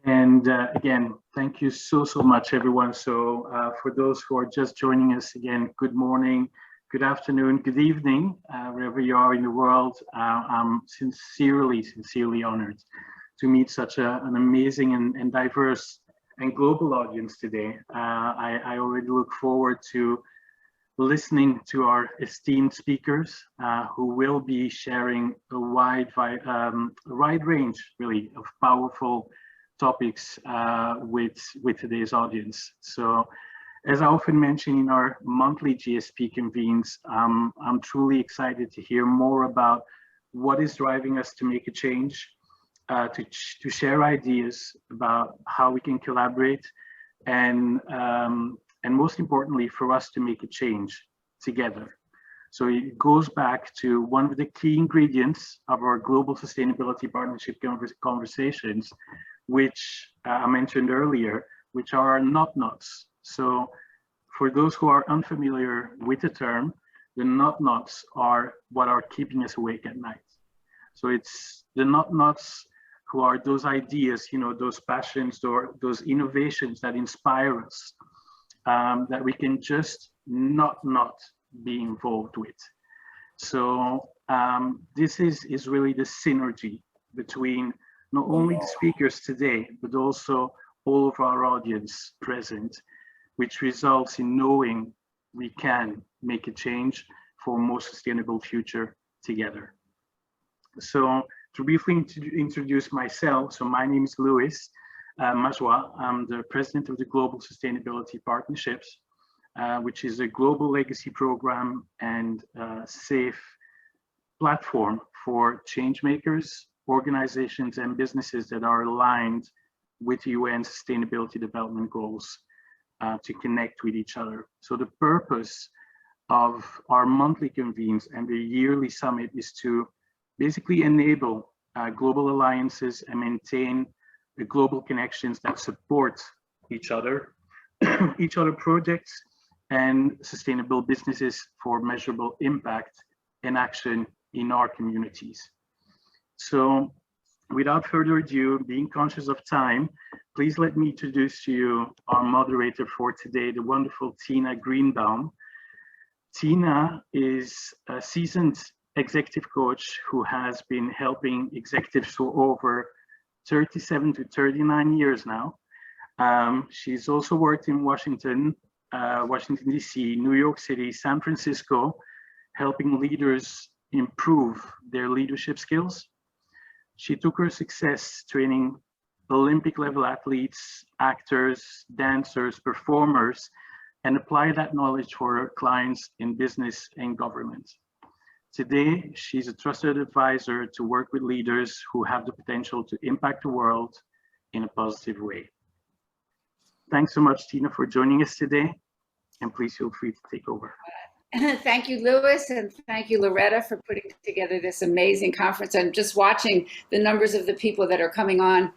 And again, thank you so much, everyone. So for those who are just joining us again, good morning, good afternoon, good evening, wherever you are in the world. I'm sincerely honored to meet such an amazing and diverse and global audience today. I already look forward to listening to our esteemed speakers who will be sharing a wide range, really, of powerful topics with today's audience. So, as I often mention in our monthly GSP convenes, I'm truly excited to hear more about what is driving us to make a change, to share ideas about how we can collaborate, and most importantly, for us to make a change together. So it goes back to one of the key ingredients of our global sustainability partnership conversations, which I mentioned earlier, which are our not-nots. So for those who are unfamiliar with the term, the not-nots are what are keeping us awake at night. So it's the not-nots who are those ideas, those passions, or those innovations that inspire us, that we can just not be involved with. So this is really the synergy between not only the speakers today, but also all of our audience present, which results in knowing we can make a change for a more sustainable future together. So to briefly introduce myself, so my name is Louis Majwa. I'm the president of the Global Sustainability Partnerships, which is a global legacy program and safe platform for change makers, organizations, and businesses that are aligned with UN Sustainability Development Goals to connect with each other. So the purpose of our monthly convenes and the yearly summit is to basically enable global alliances and maintain the global connections that support each other, each other projects, and sustainable businesses for measurable impact and action in our communities. So without further ado, being conscious of time, please let me introduce to you our moderator for today, the wonderful Tina Greenbaum. Tina is a seasoned executive coach who has been helping executives for over 37 to 39 years now. She's also worked in Washington, DC, New York City, San Francisco, helping leaders improve their leadership skills. She took her success training Olympic level athletes, actors, dancers, performers, and applied that knowledge for her clients in business and government. Today, she's a trusted advisor to work with leaders who have the potential to impact the world in a positive way. Thanks so much, Tina, for joining us today, and please feel free to take over. Thank you, Louis, and thank you, Loretta, for putting together this amazing conference. I'm just watching the numbers of the people that are coming on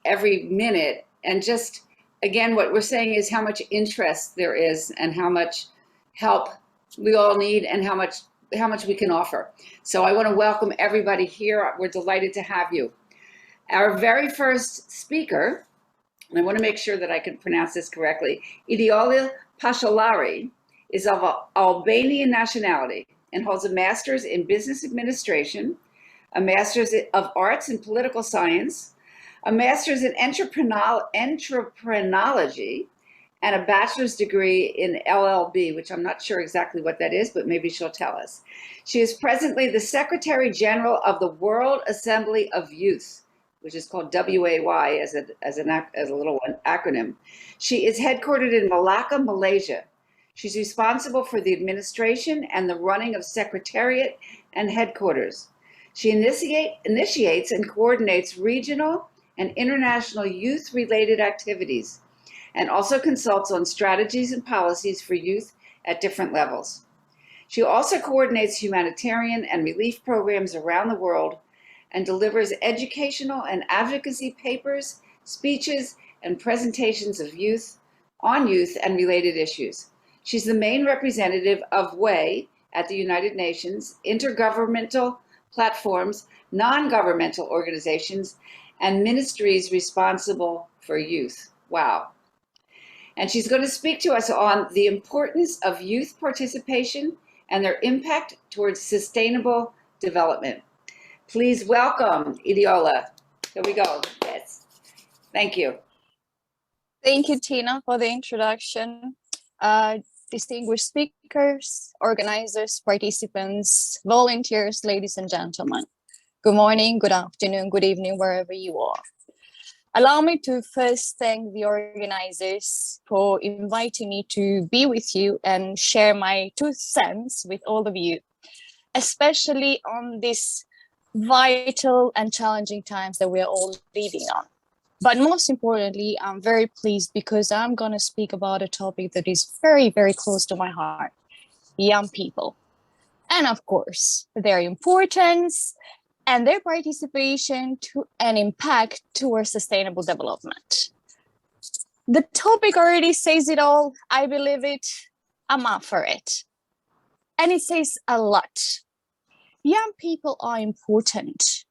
every minute, and just, again, what we're saying is how much interest there is and how much help we all need and how much we can offer. So I want to welcome everybody here. We're delighted to have you. Our very first speaker, and I want to make sure that I can pronounce this correctly, Ediola Pashollari, is of Albanian nationality and holds a master's in business administration, a master's of arts in political science, a master's in entrepreneurology, and a bachelor's degree in LLB, which I'm not sure exactly what that is, but maybe she'll tell us. She is presently the Secretary General of the World Assembly of Youth, which is called WAY as a little acronym. She is headquartered in Malacca, Malaysia. She's responsible for the administration and the running of Secretariat and headquarters. She initiates and coordinates regional and international youth-related activities, and also consults on strategies and policies for youth at different levels. She also coordinates humanitarian and relief programs around the world and delivers educational and advocacy papers, speeches, and presentations of youth and related issues. She's the main representative of WAY at the United Nations, intergovernmental platforms, non-governmental organizations, and ministries responsible for youth. Wow. And she's going to speak to us on the importance of youth participation and their impact towards sustainable development. Please welcome Ediola. Here we go. Yes. Thank you. Thank you, Tina, for the introduction. Distinguished speakers, organizers, participants, volunteers, ladies and gentlemen. Good morning, good afternoon, good evening, wherever you are. Allow me to first thank the organizers for inviting me to be with you and share my 2 cents with all of you, especially on these vital and challenging times that we're all living on. But most importantly, I'm very pleased because I'm going to speak about a topic that is very, very close to my heart, young people. And of course, their importance and their participation to an impact towards sustainable development. The topic already says it all. I believe it. I'm up for it. And it says a lot. Young people are important.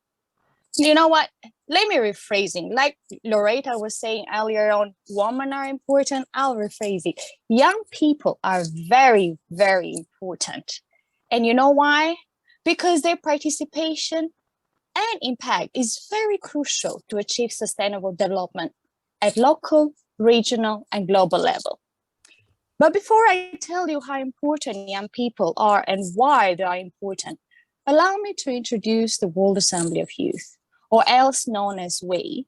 You know what? Let me rephrasing. Like Loretta was saying earlier on, women are important. I'll rephrase it. Young people are very, very important. And you know why? Because their participation and impact is very crucial to achieve sustainable development at local, regional, and global level. But before I tell you how important young people are and why they are important, allow me to introduce the World Assembly of Youth, or else known as WAY.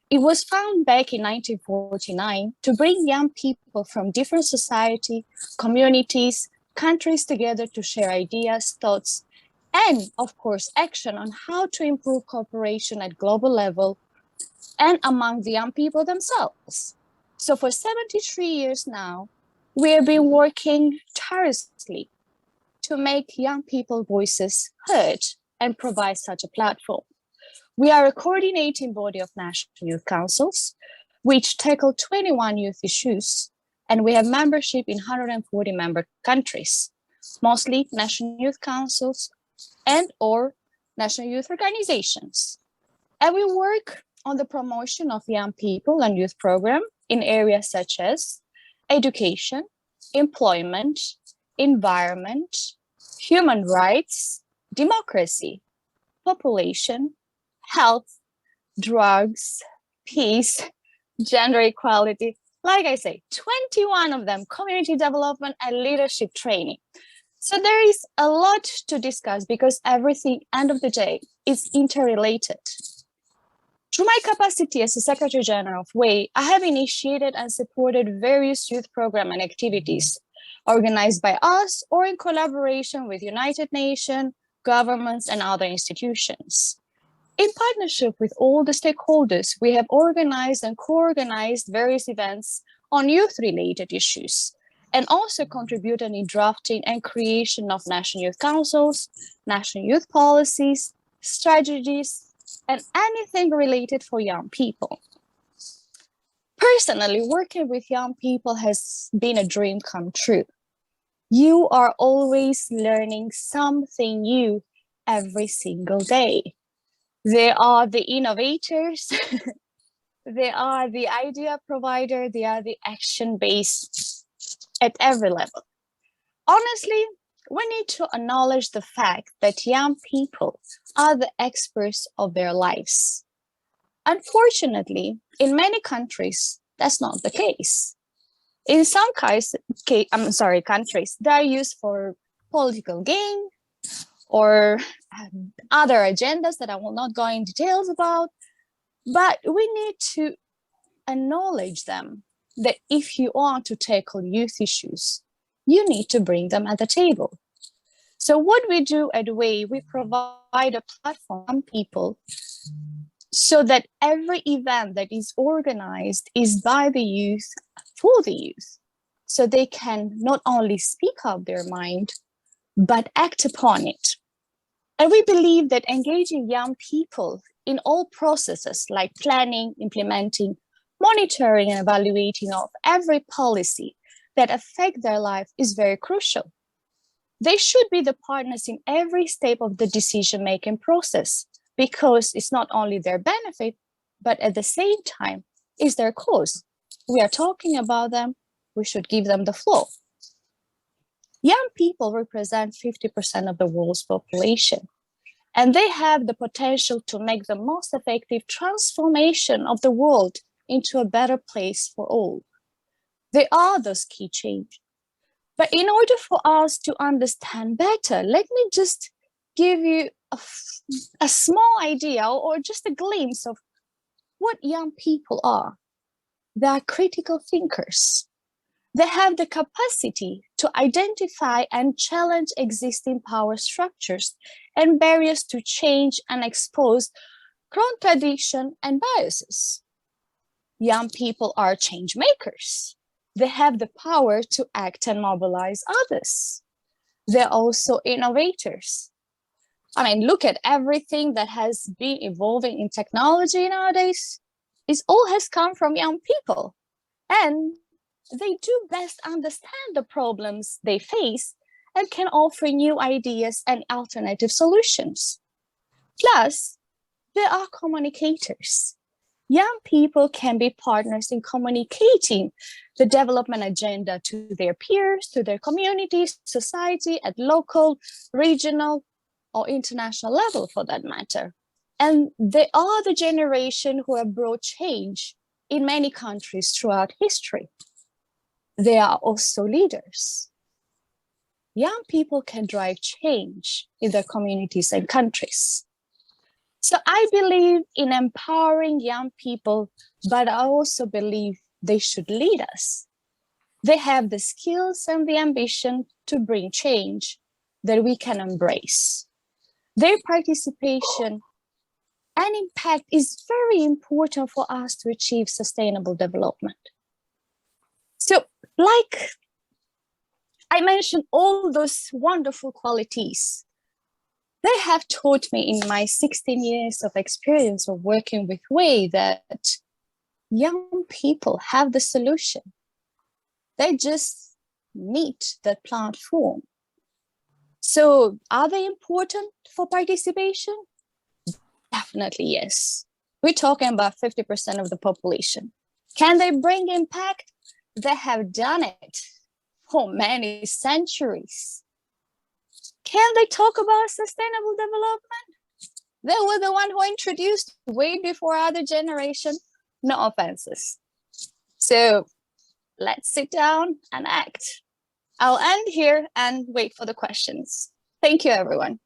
It was founded back in 1949 to bring young people from different society, communities, countries together to share ideas, thoughts, and of course, action on how to improve cooperation at global level and among the young people themselves. So for 73 years now, we have been working tirelessly to make young people's voices heard and provide such a platform. We are a coordinating body of national youth councils, which tackle 21 youth issues, and we have membership in 140 member countries, mostly national youth councils and or national youth organizations. And we work on the promotion of young people and youth program in areas such as education, employment, environment, human rights, democracy, population, health, drugs, peace, gender equality. Like I say, 21 of them, community development and leadership training. So there is a lot to discuss because everything, end of the day, is interrelated. Through my capacity as the Secretary General of WAY, I have initiated and supported various youth programs and activities organized by us or in collaboration with United Nations, governments, and other institutions. In partnership with all the stakeholders, we have organized and co-organized various events on youth-related issues, and also contributed in drafting and creation of national youth councils, national youth policies, strategies, and anything related for young people. Personally, working with young people has been a dream come true. You are always learning something new every single day. They are the innovators, they are the idea provider, they are the action base at every level. Honestly, we need to acknowledge the fact that young people are the experts of their lives. Unfortunately, in many countries, that's not the case. In some countries, they are used for political gain or other agendas that I will not go in details about, but we need to acknowledge them that if you want to tackle youth issues, you need to bring them at the table. So what we do at WAY, we provide a platform for people so that every event that is organized is by the youth, for the youth, so they can not only speak out their mind, but act upon it. And we believe that engaging young people in all processes like planning, implementing, monitoring, and evaluating of every policy that affect their life is very crucial. They should be the partners in every step of the decision-making process because it's not only their benefit, but at the same time, is their cause. We are talking about them, we should give them the floor. Young people represent 50% of the world's population, and they have the potential to make the most effective transformation of the world into a better place for all. They are those key change. But in order for us to understand better, let me just give you a small idea or just a glimpse of what young people are. They are critical thinkers. They have the capacity to identify and challenge existing power structures and barriers to change and expose contradiction and biases. Young people are change makers. They have the power to act and mobilize others. They're also innovators. I mean, look at everything that has been evolving in technology nowadays. It all has come from young people. And they do best understand the problems they face and can offer new ideas and alternative solutions. Plus, they are communicators. Young people can be partners in communicating the development agenda to their peers, to their communities, society at local, regional, or international level for that matter. And they are the generation who have brought change in many countries throughout history. They are also leaders. Young people can drive change in their communities and countries. So I believe in empowering young people, but I also believe they should lead us. They have the skills and the ambition to bring change that we can embrace. Their participation and impact is very important for us to achieve sustainable development. So, like I mentioned, all those wonderful qualities, they have taught me in my 16 years of experience of working with WAY that young people have the solution. They just need that platform. So are they important for participation? Definitely yes. We're talking about 50% of the population. Can they bring impact? They have done it for many centuries. Can they talk about sustainable development? They were the one who introduced way before other generation. No offenses. So let's sit down and act. I'll end here and wait for the questions. Thank you, everyone.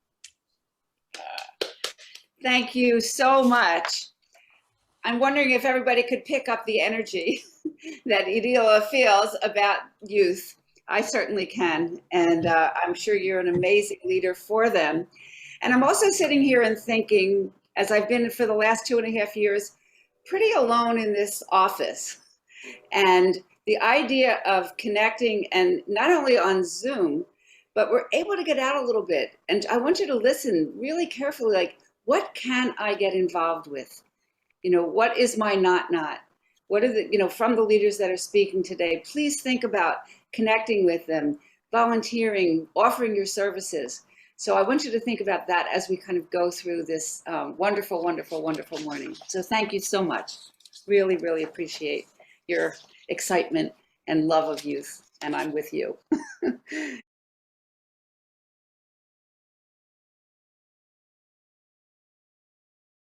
Thank you so much. I'm wondering if everybody could pick up the energy that Ediola feels about youth. I certainly can, and I'm sure you're an amazing leader for them. And I'm also sitting here and thinking, as I've been for the last 2.5 years, pretty alone in this office. And the idea of connecting, and not only on Zoom, but we're able to get out a little bit. And I want you to listen really carefully, like, what can I get involved with? You know, what is my not? What are the, you know, from the leaders that are speaking today, please think about connecting with them, volunteering, offering your services. So I want you to think about that as we kind of go through this wonderful, wonderful, wonderful morning. So thank you so much. Really, really appreciate your excitement and love of youth, and I'm with you.